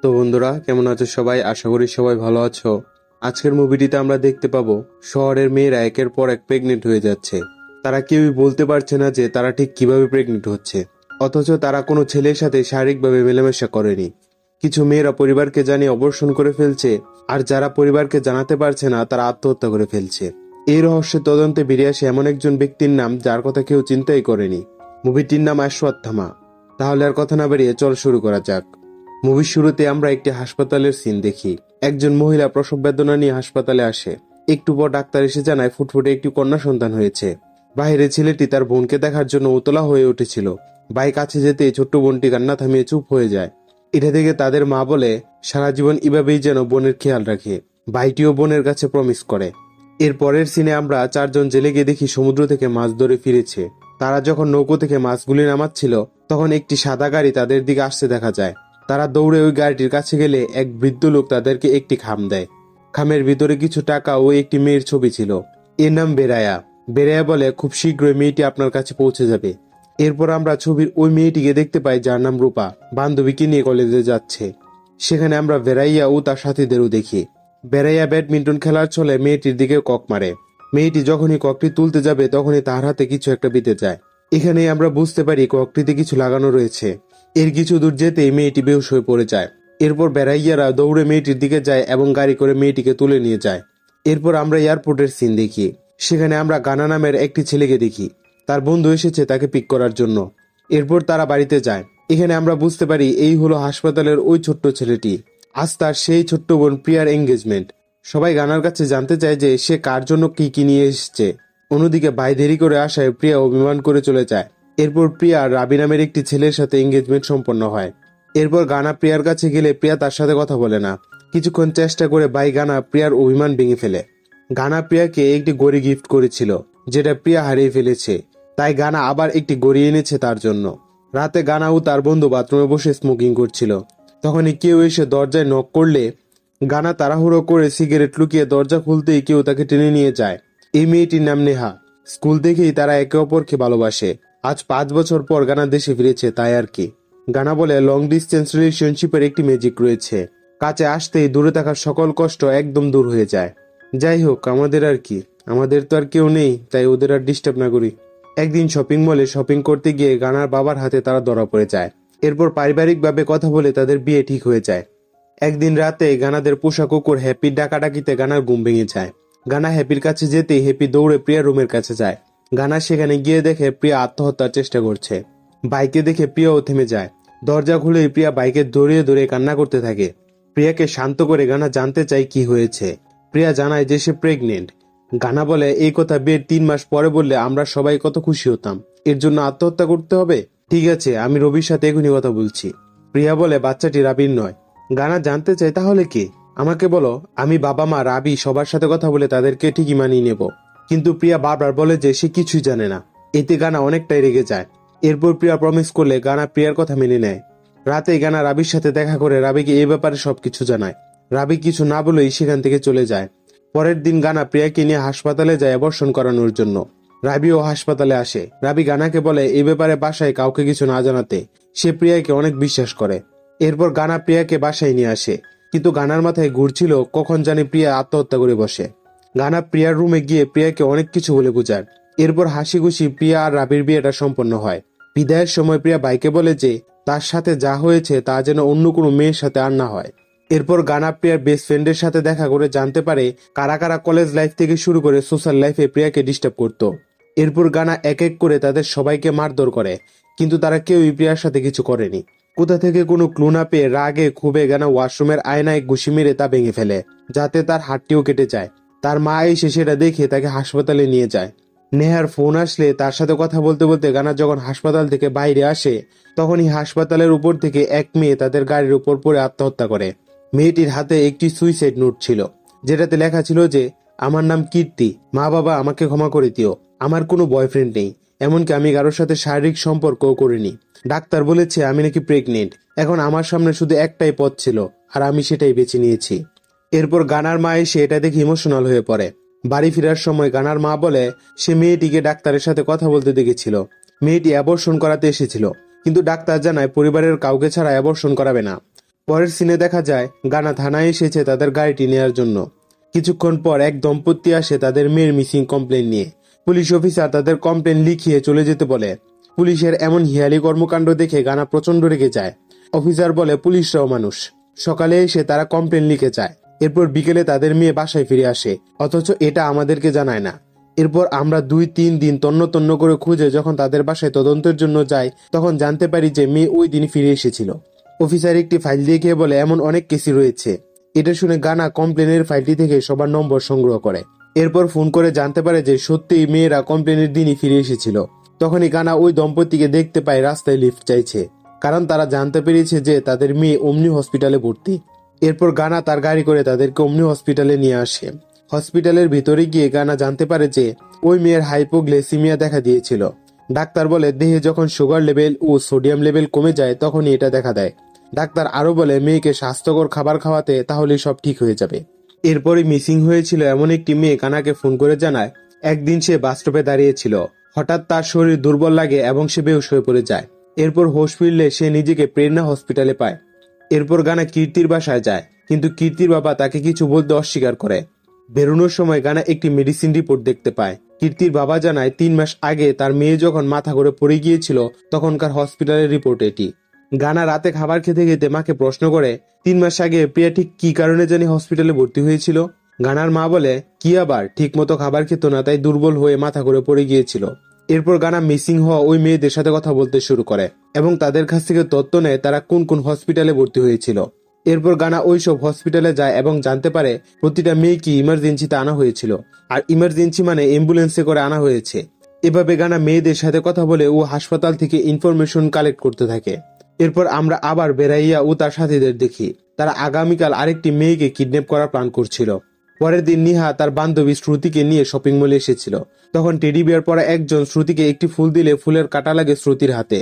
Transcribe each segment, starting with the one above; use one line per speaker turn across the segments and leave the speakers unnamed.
তো বন্ধুরা, কেমন আছো সবাই? আশা করি সবাই ভালো আছো। আজকের মুভিটিতে আমরা দেখতে পাবো শহরের মেয়েরা একের পর এক প্রেগনেন্ট হয়ে যাচ্ছে। তারা কেউই বলতে পারছে না যে তারা ঠিক কিভাবে প্রেগনেন্ট হচ্ছে, অথচ তারা কোনো ছেলের সাথে শারীরিকভাবে মেলামেশা করেনি। কিছু মেয়েরা পরিবারকে জানিয়ে অবর্ষণ করে ফেলছে, আর যারা পরিবারকে জানাতে পারছে না তারা আত্মহত্যা করে ফেলছে। এই রহস্যের তদন্তে বেরিয়ে আসে এমন একজন ব্যক্তির নাম যার কথা কেউ চিন্তাই করেনি। মুভিটির নাম অশ্বত্থামা। তাহলে আর কথা না বেরিয়ে চল শুরু করা যাক। মুভির শুরুতে আমরা একটি হাসপাতালের সিন দেখি। একজন মহিলা প্রসব বেদনা নিয়ে হাসপাতালে আসে। একটু পর ডাক্তার এসে জানায় ফুটফুটে একটি কন্যা সন্তান হয়েছে। বাইরে ছেলেটি তার বোনকে দেখার জন্য উতলা হয়ে উঠেছিল। ভাই কাছে যেতে ছোট্ট বোনটি কান্না থামিয়ে চুপ হয়ে যায়। এটা দেখে তাদের মা বলে সারা জীবন এভাবেই যেন বোনের খেয়াল রাখে। ভাইটিও বোনের কাছে প্রমিস করে। এর পরের সিনে আমরা চারজন জেলেকে দেখি সমুদ্র থেকে মাছ ধরে ফিরেছে। তারা যখন নৌকো থেকে মাছগুলি নামাচ্ছিল তখন একটি সাদা গাড়ি তাদের দিকে আসতে দেখা যায়। তারা দৌড়ে ওই গাড়িটির কাছে গেলে এক বৃদ্ধ লোক তাদেরকে একটি খাম দেয়। খামের ভিতরে কিছু টাকা ও একটি মেয়ের ছবি ছিল। এর নাম বেরায়া। বেরায়া বলে খুব শীঘ্রই মেয়েটি আপনার কাছে পৌঁছে যাবে। এরপর আমরা ছবির ওই মেয়েটিকে দেখতে পাই যার নাম রূপা, বান্ধবীকে নিয়ে কলেজে যাচ্ছে। সেখানে আমরা বেরাইয়া ও তার সাথীদেরও দেখি। বেরাইয়া ব্যাডমিন্টন খেলার ছলে মেয়েটির দিকে কক মারে। মেয়েটি যখনই ককটি তুলতে যাবে তখনই তার হাতে কিছু একটা বিঁধে যায়। এখানেই আমরা বুঝতে পারি ককটিতে কিছু লাগানো রয়েছে। এর কিছু দূর যেতেই মেয়েটি বেহুশ হয়ে পড়ে যায়। এরপর বেড়াইয়ারা দৌড়ে মেয়েটির দিকে যায় এবং গাড়ি করে মেয়েটিকে তুলে নিয়ে যায়। এরপর আমরা এয়ারপোর্টের সিন দেখি। সেখানে আমরা গানা নামের একটি ছেলেকে দেখি। তার বন্ধু এসেছে তাকে পিক করার জন্য। এরপর তারা বাড়িতে যায়। এখানে আমরা বুঝতে পারি এই হলো হাসপাতালের ওই ছোট্ট ছেলেটি। আজ তার সেই ছোট্ট বোন প্রিয়ার এঙ্গেজমেন্ট। সবাই গানার কাছে জানতে চায় যে সে কার জন্য কি নিয়ে এসেছে। অন্যদিকে ভাই দেরি করে আসায় প্রিয়া অভিমান করে চলে যায়। এরপর প্রিয়া রাবি নামের একটি ছেলের সাথে এঙ্গেজমেন্ট সম্পন্ন হয়। এরপর গানা প্রিয়ার কাছে গেলে প্রিয়া তার সাথে কথা বলে না। কিছুক্ষণ চেষ্টা করে ভাই গানা প্রিয়ার অভিমান ভেঙে ফেলে। গানা প্রিয়াকে একটি গড়ি গিফট করেছিল, যেটা প্রিয়া হারিয়ে ফেলেছে। তাই গানা আবার একটি গড়ি এনেছে তার জন্য। রাতে গানা ও তার বন্ধু বাথরুমে বসে স্মোকিং করছিল। তখনই কেউ এসে দরজায় নক করলে গানা তাড়াহুড়ো করে সিগারেট লুকিয়ে দরজা খুলতেই কেউ তাকে টেনে নিয়ে যায়। এই মেয়েটির নাম নেহা। স্কুল থেকেই তারা একে অপরকে ভালোবাসে। আজ 5 বছর পর গানা দেশে ফিরেছে, তাই আর কি। গানা বলে লং ডিস্টেন্স রিলেশনশিপের একটি ম্যাজিক রয়েছে। কাছে আসতেই দূরে থাকার সকল কষ্ট একদম দূর হয়ে যায়। যাই হোক, আমাদের আর কি, আমাদের তো আর কেউ নেই, তাই ওদের আর ডিস্টার্ব না করি। একদিন শপিং মলে শপিং করতে গিয়ে গানার বাবার হাতে তারা ধরা পড়ে যায়। এরপর পারিবারিকভাবে কথা বলে তাদের বিয়ে ঠিক হয়ে যায়। একদিন রাতে গানাদের পোষা কুকুর হ্যাপির ডাকাডাকিতে গানার ঘুম ভেঙে যায়। গানা হ্যাপির কাছে যেতেই হ্যাপি দৌড়ে প্রিয়ার রুমের কাছে যায়। গানা সেখানে গিয়ে দেখে প্রিয়া আত্মহত্যার চেষ্টা করছে। বাইকে দেখে প্রিয়াও থেমে যায়। দরজা খুলেই প্রিয়া বাইকে দৌড়িয়ে দৌড়িয়ে কান্না করতে থাকে। প্রিয়াকে শান্ত করে গানা জানতে চায় কি হয়েছে। প্রিয়া জানায় যে সে প্রেগনেন্ট। গানা বলে এই কথা বিয়ের 3 মাস পরে বললে আমরা সবাই কত খুশি হতাম। এর জন্য আত্মহত্যা করতে হবে? ঠিক আছে, আমি রবির সাথে এখনই কথা বলছি। প্রিয়া বলে বাচ্চাটি রাবির নয়। গানা জানতে চায় তাহলে কে? আমাকে বলো, আমি বাবা মা রাবি সবার সাথে কথা বলে তাদেরকে ঠিকই মানিয়ে নেব। কিন্তু প্রিয়া বারবার বলে যে সে কিছুই জানে না। এতে গানা অনেকটাই রেগে যায়। এরপর প্রিয়া প্রমিস করলে গানা প্রিয়ার কথা মেনে নেয়। রাতে গানা রাবির সাথে দেখা করে রাবিকে এই ব্যাপারে সবকিছু জানায়। রাবি কিছু না বলেই সেখান থেকে চলে যায়। পরের দিন গানা প্রিয়াকে নিয়ে হাসপাতালে যায় অপারেশন করানোর জন্য। রাবিও হাসপাতালে আসে। রাবি গানাকে বলে এই ব্যাপারে বাসায় কাউকে কিছু না জানাতে। সে প্রিয়াকে অনেক বিশ্বাস করে। এরপর গানা প্রিয়াকে বাসায় নিয়ে আসে, কিন্তু গানার মাথায় ঘুরছিল কখন জানি প্রিয়া আত্মহত্যা করে বসে। গানা প্রিয়ার রুমে গিয়ে প্রিয়াকে অনেক কিছু বলে বোঝায়। এরপর হাসি খুশি প্রিয়া আর রাবির বিয়েটা সম্পন্ন হয়। বিদায়ের সময় প্রিয়া ভাইকে বলে যে তার সাথে যা হয়েছে তা যেন অন্য কোনো মেয়ের সাথে আর না হয়। এরপর গানা প্রিয়ার বেস্ট ফ্রেন্ডের সাথে দেখা করে জানতে পারে কারা কারা কলেজ লাইফ থেকে শুরু করে সোশ্যাল লাইফে প্রিয়াকে ডিস্টার্ব করত। এরপর গানা এক এক করে তাদের সবাইকে মারধর করে, কিন্তু তারা কেউই প্রিয়ার সাথে কিছু করেনি। কোথা থেকে কোনো ক্লু না পেয়ে রাগে ক্ষোভে গানা ওয়াশরুমের আয়নায় ঘুষি মেরে তা ভেঙে ফেলে, যাতে তার হাতটিও কেটে যায়। তার মা এসে সেটা দেখে তাকে হাসপাতালে নিয়ে যায়। নেহার ফোন আসলে তার সাথে কথা বলতে বলতে গানা যখন হাসপাতাল থেকে বাইরে আসে তখনই হাসপাতালের উপর থেকে এক মেয়ে তাদের গাড়ির উপর পড়ে আত্মহত্যা করে। মেয়েটির হাতে একটি সুইসাইড নোট ছিল, যেটাতে লেখা ছিল যে আমার নাম কীর্তি, মা বাবা আমাকে ক্ষমা করে দিও, আমার কোনো বয়ফ্রেন্ড নেই, এমনকি আমি কারোর সাথে শারীরিক সম্পর্কও করিনি। ডাক্তার বলেছে আমি নাকি প্রেগনেন্ট। এখন আমার সামনে শুধু একটাই পথ ছিল, আর আমি সেটাই বেছে নিয়েছি। এরপর গানার মা এসে এটা দেখে ইমোশনাল হয়ে পড়ে। বাড়ি ফেরার সময় গানার মা বলে সে মেয়েটিকে ডাক্তারের সাথে কথা বলতে দেখেছিল। মেয়েটি অ্যাবর্শন করাতে এসেছিল, কিন্তু ডাক্তার জানায় পরিবারের কাউকে ছাড়া অ্যাবর্শন করাবে না। পরের সিনে দেখা যায় গানা থানায় এসেছে তাদের গাড়িটি নেওয়ার জন্য। কিছুক্ষণ পর এক দম্পতি আসে তাদের মেয়ের মিসিং কমপ্লেন নিয়ে। পুলিশ অফিসার তাদের কমপ্লেন লিখিয়ে চলে যেতে বলে। পুলিশের এমন হিয়ালি কর্মকাণ্ড দেখে গানা প্রচন্ড রেগে যায়। অফিসার বলে পুলিশরাও মানুষ। সকালে এসে তারা কমপ্লেন লিখে যায়। এরপর বিকেলে তাদের মেয়ে বাসায় ফিরে আসে, অথচ এটা আমাদেরকে জানায় না। এরপর আমরা 2-3 দিন তন্ন তন্ন করে খুঁজে যখন তাদের বাসায় তদন্তের জন্য যাই, তখন জানতে পারি যে মেয়ে ওই দিন ফিরে এসেছিল। অফিসার একটি ফাইল দিয়ে গিয়ে বলে এমন অনেক কেসই রয়েছে। এটা শুনে গানা কমপ্লেনের ফাইলটি থেকে সবার নম্বর সংগ্রহ করে। এরপর ফোন করে জানতে পারে যে সত্যিই মেয়েরা কমপ্লেনের দিনই ফিরে এসেছিল। তখনই গানা ওই দম্পতিকে দেখতে পায় রাস্তায় লিফট চাইছে, কারণ তারা জানতে পেরেছে যে তাদের মেয়ে অমনি হসপিটালে ভর্তি। এরপর গানা তার গাড়ি করে তাদেরকে অমনি হসপিটালে নিয়ে আসে। হসপিটালের ভিতরে গিয়ে গানা জানতে পারে যে ওই মেয়ের হাইপোগ্লাইসেমিয়া দেখা দিয়েছিল। ডাক্তার বলে দেহে যখন সুগার লেভেল ও সোডিয়াম লেভেল কমে যায় তখনই এটা দেখা দেয়। ডাক্তার আরো বলে মেয়েকে স্বাস্থ্যকর খাবার খাওয়াতে তাহলেই সব ঠিক হয়ে যাবে। এরপরই মিসিং হয়েছিল এমন একটি মেয়ে গানাকে ফোন করে জানায় একদিন সে বাস স্টপে দাঁড়িয়েছিল, হঠাৎ তার শরীর দুর্বল লাগে এবং সে বেহুশ হয়ে পড়ে যায়। এরপর হোশ ফিরলে সে নিজেকে প্রেরণা হসপিটালে পায়। এরপর গানা কীর্তির বাসায় যায়, কিন্তু কীর্তির বাবা তাকে কিছু বলতে অস্বীকার করে। বেরোনোর সময় গানা একটি মেডিসিন রিপোর্ট দেখতে পায়। কীর্তির বাবা জানায় 3 মাস আগে তার মেয়ে যখন মাথা ঘুরে পড়ে গিয়েছিল তখনকার হসপিটালের রিপোর্ট এটি। গানা রাতে খাবার খেতে খেতে মাকে প্রশ্ন করে 3 মাস আগে প্রিয়া ঠিক কি কারণে জানি হসপিটালে ভর্তি হয়েছিল। গানার মা বলে কি আবার ঠিক মতো খাবার খেত না, তাই দুর্বল হয়ে মাথা ঘুরে পড়ে গিয়েছিল। এরপর গানা মিসিং হওয়া ওই মেয়েদের সাথে কথা বলতে শুরু করে এবং তাদের কাছ থেকে তথ্য নেয় তারা কোন কোন হসপিটালে ভর্তি হয়েছিল। এরপর গানা ওইসব হসপিটালে যায় এবং জানতে পারে প্রতিটা মেয়েকে ইমার্জেন্সিতে আনা হয়েছিল, আর ইমার্জেন্সি মানে অ্যাম্বুলেন্সে করে আনা হয়েছে। এভাবে গানা মেয়েদের সাথে কথা বলে ও হাসপাতাল থেকে ইনফরমেশন কালেক্ট করতে থাকে। এরপর আমরা আবার বেরাইয়া ও তার সাথীদের দেখি তারা আগামীকাল আরেকটি মেয়েকে কিডন্যাপ করার প্ল্যান করছিল। পরের দিন নিহা তার বান্ধবী শ্রুতিকে নিয়ে শপিং মলে এসেছিল। তখন টেডি বিয়ার পরা একজন শ্রুতিকে একটি ফুল দিলে ফুলের কাঁটা লাগে শ্রুতির হাতে।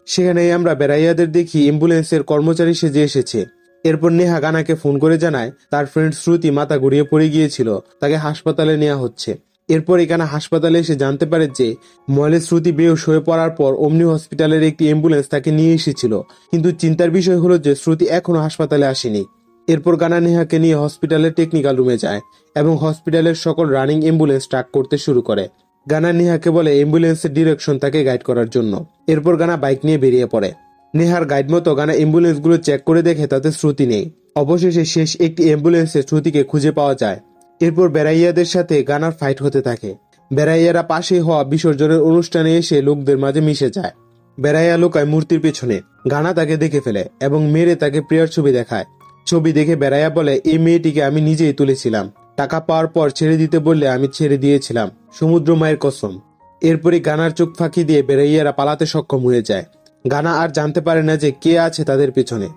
সেখানেই আমরা বেরাইয়াদের দেখি অ্যাম্বুলেন্সের কর্মচারী সেজে এসেছে। এরপর নেহা গানাকে ফোন করে জানায় তার ফ্রেন্ড শ্রুতি মাথা ঘুরিয়ে পড়ে গিয়েছিল, তাকে হাসপাতালে নেওয়া হচ্ছে। এরপর এখানে হাসপাতালে এসে জানতে পারে যে মলে শ্রুতি বেহুশ হয়ে পড়ার পর অমনি হসপিটালের একটি অ্যাম্বুলেন্স তাকে নিয়ে এসেছিল, কিন্তু চিন্তার বিষয় হলো যে শ্রুতি এখনো হাসপাতালে আসেনি। এরপর গানা নেহাকে নিয়ে হসপিটালের টেকনিক্যাল রুমে যায় এবং হসপিটালের সকল রানিং অ্যাম্বুলেন্স ট্র্যাক করতে শুরু করে। গানা নেহাকে বলে অ্যাম্বুলেন্সের ডিরেকশন তাকে গাইড করার জন্য। এরপর গানা বাইক নিয়ে বেরিয়ে পড়ে। নেহার গাইড মতো গানা অ্যাম্বুলেন্সগুলো চেক করে দেখে তাতে শ্রুতি নেই। অবশেষে শেষ একটি অ্যাম্বুলেন্সে শ্রুতিকে খুঁজে পাওয়া যায়। এরপর বেরাইয়াদের সাথে গানার ফাইট হতে থাকে। বেরাইয়ারা পাশে হওয়া বিসর্জনের অনুষ্ঠানে এসে লোকদের মাঝে মিশে যায়। বেরাইয়া লুকায় মূর্তির পেছনে। গানা তাকে দেখে ফেলে এবং মেরে তাকে প্রিয়ার ছবি দেখায়। ছবি দেখে বেরাইয়া বলে এই মেয়েটিকে আমি নিজেই তুলেছিলাম, টাকা পাওয়ার পর ছেড়ে দিতে বললে আমি ছেড়ে দিয়েছিলাম, সমুদ্র মায়ের কসম। এরপরই গানার চোখ ফাঁকি দিয়ে বেরাইয়ারা পালাতে সক্ষম হয়ে যায়। গানা আর জানতে পারে না যে কে আছে তাদের পেছনে।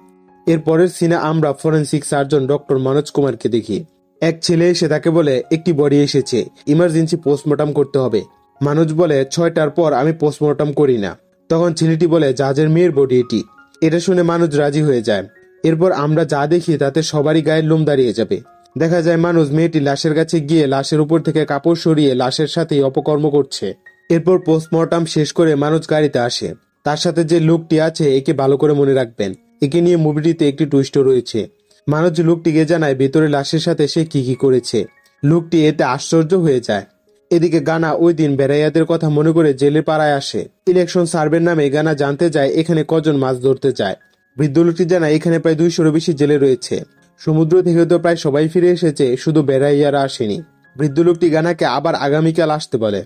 এর পরের সিনে আমরা ফরেন্সিক সার্জন ডক্টর মনোজ কুমারকে দেখি। এক ছেলে এসে তাকে বলে একটি বডি এসেছে, ইমার্জেন্সি পোস্টমর্টম করতে হবে। মানুষ বলে 6টার পর আমি পোস্টমর্টম করি না। তখন ছেলেটি বলে জাজের মেয়ের বডি এটি। এটা শুনে মানুষ রাজি হয়ে যায়। এরপর আমরা যা দেখি তাতে সবারই গায়ের লোম দাঁড়িয়ে যাবে। দেখা যায় মানুষ মেয়েটি লাশের কাছে গিয়ে লাশের উপর থেকে কাপড় সরিয়ে লাশের সাথেই অপকর্ম করছে। এরপর পোস্টমর্টম শেষ করে মানুষ গাড়িতে আসে। তার সাথে যে লোকটি আছে একে ভালো করে মনে রাখবেন, একে নিয়ে মুভিটিতে একটি টুইস্টও রয়েছে। মানুষ লোকটিকে জানায় ভেতরে লাশের সাথে সে কি কি করেছে। লোকটি এতে আশ্চর্য হয়ে যায়। এদিকে গানা ওই দিন বেরাইয়াদের কথা মনে করে জেলের পাড়ায় আসে। ইলেকশন সার্ভের নামে গানা জানতে যায় এখানে কজন মাছ ধরতে যায়। বৃদ্ধ লোকটি জানায় এখানে প্রায় 200-এরও বেশি জেলে রয়েছে। সমুদ্র থেকে তো প্রায় সবাই ফিরে এসেছে, শুধু বেরাইয়ারা আসেনি। বৃদ্ধ লোকটি গানাকে আবার আগামীকাল আসতে বলে।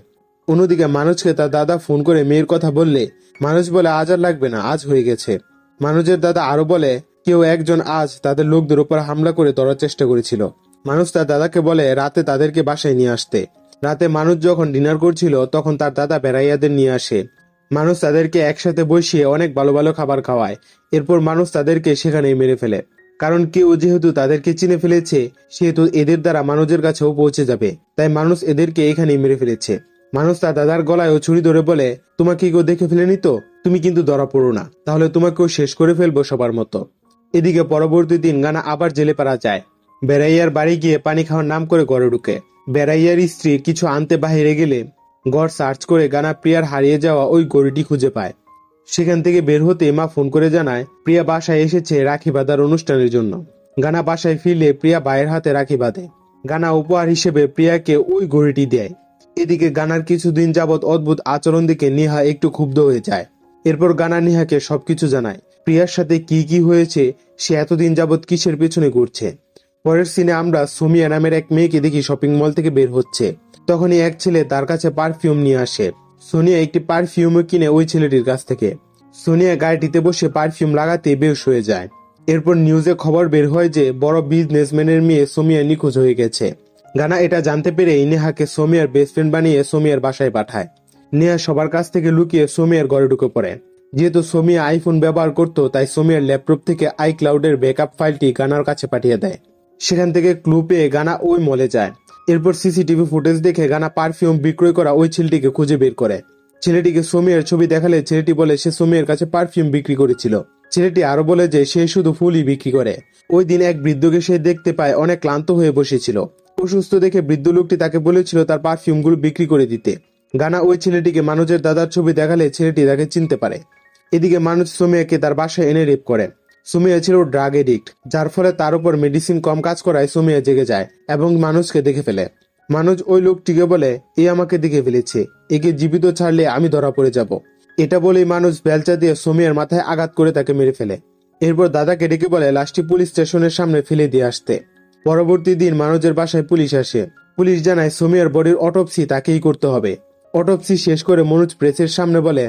অন্যদিকে মানুষকে তার দাদা ফোন করে মেয়ের কথা বললে মানুষ বলে আজ আর লাগবে না, আজ হয়ে গেছে। মানুষের দাদা আরো বলে কেউ একজন আজ তাদের লোকদের উপর হামলা করে ধরার চেষ্টা করেছিল। মানুষ তার দাদাকে বলে রাতে তাদেরকে বাসায় নিয়ে আসতে। রাতে মানুষ যখন ডিনার করছিল তখন তার দাদা বেরাইয়াদের নিয়ে আসে। মানুষ তাদেরকে একসাথে বসিয়ে অনেক ভালো ভালো খাবার খাওয়ায়। এরপর মানুষ তাদেরকে সেখানেই মেরে ফেলে, কারণ কেউ যেহেতু তাদেরকে চিনে ফেলেছে সেহেতু এদের দ্বারা মানুষের কাছেও পৌঁছে যাবে, তাই মানুষ এদেরকে এখানেই মেরে ফেলেছে। মানুষ তার দাদার গলায়ও ছুরি ধরে বলে তোমাকে কেউ দেখে ফেলেনি তো, তুমি কিন্তু ধরা পড়ো না, তাহলে তোমাকেও শেষ করে ফেলবো সবার মতো। এদিকে পরবর্তী দিন গানা আবার জেলে পাড়া যায়। বেরাইয়ার বাড়ি গিয়ে পানি খাওয়ার নাম করে ঘরে ঢুকে। বেরাইয়ার স্ত্রী কিছু আনতে বাহিরে গেলে ঘর সার্চ করে গানা প্রিয়ার হারিয়ে যাওয়া ওই গড়িটি খুঁজে পায়। সেখান থেকে বের হতে মা ফোন করে জানায় প্রিয়া বাসায় এসেছে রাখি বাঁধার অনুষ্ঠানের জন্য। গানা বাসায় ফিরলে প্রিয়া ভাইয়ের হাতে রাখি বাঁধে। গানা উপহার হিসেবে প্রিয়াকে ওই ঘড়িটি দেয়। এদিকে গানার কিছুদিন যাবৎ অদ্ভুত আচরণ দেখে নেহা একটু ক্ষুব্ধ হয়ে যায়। এরপর গানা নেহাকে সবকিছু জানায়, প্রিয়ার সাথে কি কি হয়েছে, সে এতদিন যাবৎ কিসের পেছনে ঘুরছে। পরের সিনে আমরা সুমিয়া নামের এক মেয়েকে দেখি শপিং মল থেকে বের হচ্ছে। তখনই এক ছেলে তার কাছে পারফিউম নিয়ে আসে। সোনিয়া একটি পারফিউম কিনে ওই ছেলেটির কাছ থেকে। সোনিয়া গাড়িটিতে বসে পারফিউম লাগাতে বেহুশ হয়ে যায়। এরপর নিউজে খবর বের হয় যে বড় বিজনেসম্যানের মেয়ে সোমিয়া নিখোঁজ হয়ে গেছে। গানা এটা জানতে পেরে নেহাকে সোমিয়ার বেস্ট ফ্রেন্ড বানিয়ে সোমিয়ার বাসায় পাঠায়। নেহা সবার কাছ থেকে লুকিয়ে সোমিয়ার ঘরে ঢুকে পড়ে। যেহেতু সোমিয়া আইফোন ব্যবহার করত, তাই সোমিয়ার ল্যাপটপ থেকে আইক্লাউডের ব্যাকআপ ফাইলটি গানার কাছে পাঠিয়ে দেয়। সেখান থেকে ক্লু পেয়ে গানা ওই মলে যায়। এরপর সিসিটিভি ফুটেজ দেখে গানা পারফিউম বিক্রয় করা ওই ছেলেটিকে খুঁজে বের করে। ছেলেটিকে সোমিয়ার ছবি দেখালে ছেলেটি বলে সে সোমিয়ার কাছে পারফিউম বিক্রি করেছিল। ছেলেটি আরো বলে যে সে শুধু ফুলই বিক্রি করে। ওই দিন এক বৃদ্ধকে সে দেখতে পায় অনেক ক্লান্ত হয়ে বসেছিল। অসুস্থ দেখে বৃদ্ধ লোকটি তাকে বলেছিল তার পারফিউমগুলো বিক্রি করে দিতে। গানা ওই ছেলেটিকে মানুষের দাদার ছবি দেখালে ছেলেটি তাকে চিনতে পারে। এদিকে মানুষ সোমিয়াকে তার বাসায় এনে রেপ করে। সোমিয়া ছিল ড্রাগ এডিক্ট, যার ফলে তার উপর মেডিসিন কম কাজ করায় সোমিয়া জেগে যায় এবং মানুষকে দেখে ফেলে। মানুষ ওই লোকটিকে বলে এ আমাকে দেখে ফেলেছে, একে জীবিত ছাড়লে আমি ধরা পড়ে যাব। এটা বলেই মানুষ বেলচা দিয়ে সোমিয়ার মাথায় আঘাত করে তাকে মেরে ফেলে। এরপর দাদাকে ডেকে বলে লাশটি পুলিশ স্টেশনের সামনে ফেলে দিয়ে আসতে। পরবর্তী দিন মানুষের বাসায় পুলিশ আসে। পুলিশ জানায় সোমিয়ার বডির অটোপসি তাকেই করতে হবে। অটোপসি শেষ করে মনোজ প্রেসের সামনে বলে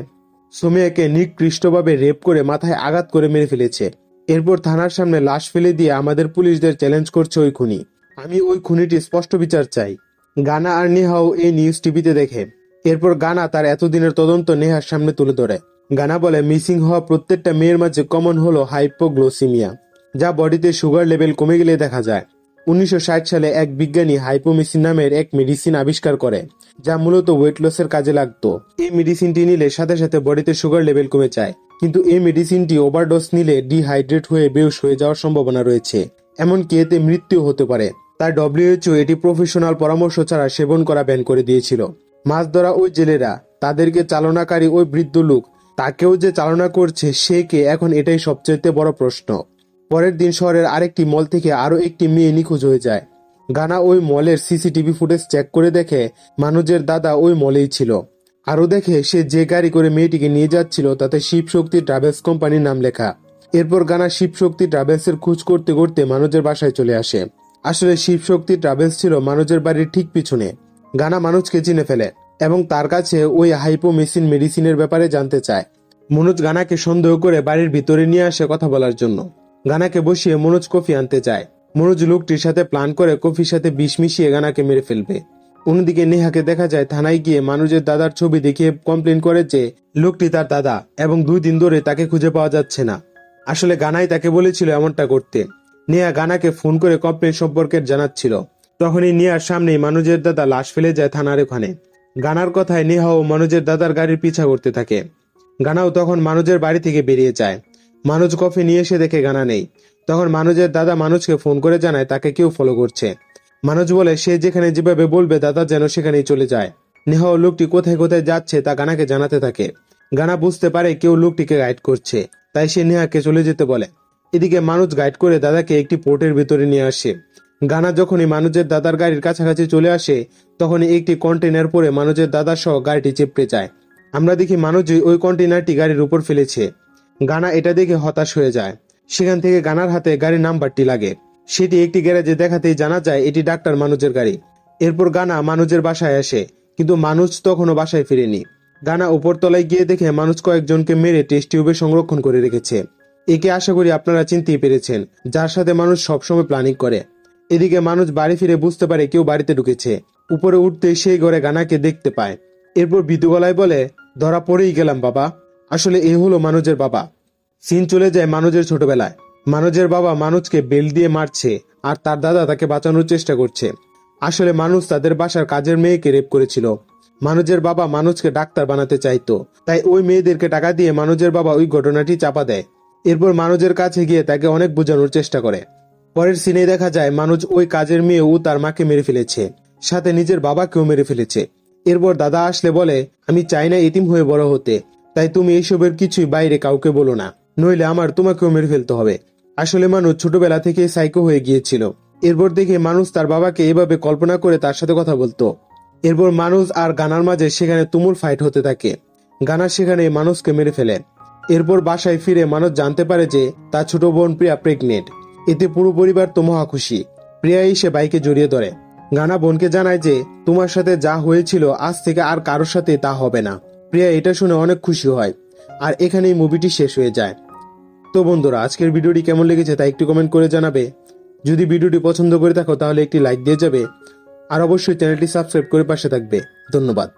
সোমিয়াকে নিকৃষ্টভাবে রেপ করে মাথায় আঘাত করে মেরে ফেলেছে। এরপর থানার সামনে লাশ ফেলে দিয়ে আমাদের পুলিশদের চ্যালেঞ্জ করছে ওই খুনি। আমি ওই খুনিটি স্পষ্ট বিচার চাই। গানা আর নেহাও এই নিউজ টিভিতে দেখে। এরপর গানা তার এতদিনের তদন্ত নেহার সামনে তুলে ধরে। গানা বলে মিসিং হওয়া প্রত্যেকটা মেয়ের মাঝে কমন হলো হাইপোগ্লোসিমিয়া, যা বডিতে সুগার লেভেল কমে গেলে দেখা যায়। 1960 সালে এক বিজ্ঞানী হাইপোমিসিন নামের এক মেডিসিন আবিষ্কার করে, যা মূলত ওয়েট লসের কাজে লাগতো। এই মেডিসিনটি নিলে সাথে সাথে বডিতে সুগার লেভেল কমে যায়, কিন্তু এই মেডিসিনটি ওভারডোজ নিলে ডিহাইড্রেট হয়ে বেহুশ হয়ে যাওয়ার সম্ভাবনা রয়েছে, এমনকি এতে মৃত্যু হতে পারে। তাই ডব্লিউএইচও এটি প্রফেশনাল পরামর্শ ছাড়া সেবন করা ব্যান করে দিয়েছিল। মাছ ধরা ওই জেলেরা, তাদেরকে চালনাকারী ওই বৃদ্ধ লোক, তাকেও যে চালনা করছে সে কে, এখন এটাই সবচেয়ে বড় প্রশ্ন। পরের দিন শহরের আরেকটি মল থেকে আরো একটি মেয়ে নিখোঁজ হয়ে যায়। গানা ওই মলের সিসিটিভি ফুটেজ চেক করে দেখে মানুষের দাদা ওই মলেই ছিল। আরো দেখে সে যে গাড়ি করে মেয়েটিকে নিয়ে যাচ্ছিল তাতে শিবশক্তি ট্রাভেলস কোম্পানির নাম লেখা। এরপর গানা শিবশক্তি ট্রাভেলসের খোঁজ করতে করতে মানুষের বাসায় চলে আসে। আসলে শিবশক্তি ট্রাভেলস ছিল মানুষের বাড়ির ঠিক পিছনে। গানা মানুষকে চিনে ফেলে এবং তার কাছে ওই হাইপোমেসিন মেডিসিনের ব্যাপারে জানতে চায়। মনোজ গানাকে সন্দেহ করে বাড়ির ভিতরে নিয়ে আসে কথা বলার জন্য। গানাকে বসিয়ে মনোজ কফি আনতে চায়। মনোজ লোকটির সাথে প্ল্যান করে কফির সাথে বিষ মিশিয়ে গানাকে মেরে ফেলবে। অন্যদিকে নেহাকে দেখা যায় থানায় গিয়ে মানুষের দাদার ছবি দেখিয়ে কমপ্লেন করে যে লোকটি তার দাদা এবং 2 দিন ধরে তাকে খুঁজে পাওয়া যাচ্ছে না। আসলে গানাই তাকে বলেছিল এমনটা করতে। নেহা গানাকে ফোন করে কমপ্লেন সম্পর্কে জানাচ্ছিল। তখনই নেহার সামনেই মানুষের দাদা লাশ ফেলে যায় থানার ওখানে। গানার কথায় নেহা ও মানুষের দাদার গাড়ির পিছা করতে থাকে। গানাও তখন মানুষের বাড়ি থেকে বেরিয়ে যায়। মানুষ কফি নিয়ে এসে দেখে গানা নেই। তখন মানুষের দাদা মানুষকে ফোন করে জানায় তাকে কেউ ফলো করছে। মানুষ বলে সে যেখানে যেভাবে বলবে দাদা যেন সেখানেই চলে যায়। নেহা ও লোকটি কোথায় কোথায় যাচ্ছে তা গানাকে জানাতে থাকে। গানা বুঝতে পারে কেউ লোকটিকে গাইড করছে, তাই সে নেহাকে চলে যেতে বলে। এদিকে মানুষ গাইড করে দাদাকে একটি পোর্টের ভিতরে নিয়ে আসে। গানা যখনই মানুষের দাদার গাড়ির কাছাকাছি চলে আসে তখনই একটি কন্টেনার পরে মানুষের দাদা সহ গাড়িটি চেপড়ে যায়। আমরা দেখি মানুষই ওই কন্টেনারটি গাড়ির উপর ফেলেছে। গানা এটা দেখে হতাশ হয়ে যায়। সেখান থেকে গানার হাতে গাড়ির নাম্বারটি লাগে। সেটি একটি গ্যারেজে দেখাতেই জানা যায় এটি ডাক্তার মানুষের গাড়ি। এরপর গানা মানুষের বাসায় আসে, কিন্তু মানুষ তখনও বাসায় ফিরেনি। গানা উপরতলায় গিয়ে দেখে মানুষ কয়েকজনকে মেরে টেস্ট টিউবে সংরক্ষণ করে রেখেছে। একে আশা করি আপনারা চিনতেই পেরেছেন, যার সাথে মানুষ সবসময় প্ল্যানিং করে। এদিকে মানুষ বাড়ি ফিরে বুঝতে পারে কেউ বাড়িতে ঢুকেছে। উপরে উঠতে সেই ঘরে গানাকে দেখতে পায়। এরপর বিদু গলায় বলে ধরা পড়েই গেলাম বাবা। আসলে এ হলো মানুষের বাবা। সিন চলে যায় মানুষের ছোটবেলায়। মানুষের বাবা মানুষকে বেল দিয়ে মারছে আর তার দাদা তাকে বাঁচানোর চেষ্টা করছে। আসলে মানুষ তাদের বাসার কাজের মেয়েকে রেপ করেছিল। মানুষের বাবা মানুষকে ডাক্তার বানাতে চাইতো, তাই ওই মেয়েদেরকে টাকা দিয়ে মানুষের বাবা ওই ঘটনাটি চাপা দেয়। এরপর মানুষের কাছে গিয়ে তাকে অনেক বোঝানোর চেষ্টা করে। পরের সিনে দেখা যায় মানুষ ওই কাজের মেয়ে ও তার মাকে মেরে ফেলেছে, সাথে নিজের বাবাকেও মেরে ফেলেছে। এরপর দাদা আসলে বলে আমি চাই না এতিম হয়ে বড় হতে, তাই তুমি এইসবের কিছুই বাইরে কাউকে বলো না, নইলে আমার তোমাকেও মেরে ফেলতে হবে। আসলে মানুষ ছোটবেলা থেকে সাইকো হয়ে গিয়েছিল। এরপর দেখে মানুষ তার বাবাকে এভাবে কল্পনা করে তার সাথে কথা বলতো। এরপর মানুষ আর গানার মাঝে সেখানে তুমুল ফাইট হতে থাকে। গানা সেখানে মানুষকে মেরে ফেলে। এরপর বাসায় ফিরে মানুষ জানতে পারে যে তার ছোট বোন প্রিয়া প্রেগনেন্ট। এতে পুরো পরিবার তো মহা খুশি। প্রিয়া এসে বাইকে জড়িয়ে ধরে। গানা বোনকে জানায় যে তোমার সাথে যা হয়েছিল আজ থেকে আর কারোর সাথে তা হবে না। প্রিয়া এটা শুনে অনেক খুশি হয়। আর এখানেই মুভিটি শেষ হয়ে যায়। তো বন্ধুরা, আজকের ভিডিওটি কেমন লেগেছে তা একটু কমেন্ট করে জানাবে। যদি ভিডিওটি পছন্দ করে থাকো তাহলে একটি লাইক দিয়ে যাবে। আর অবশ্যই চ্যানেলটি সাবস্ক্রাইব করে পাশে থাকবে। ধন্যবাদ।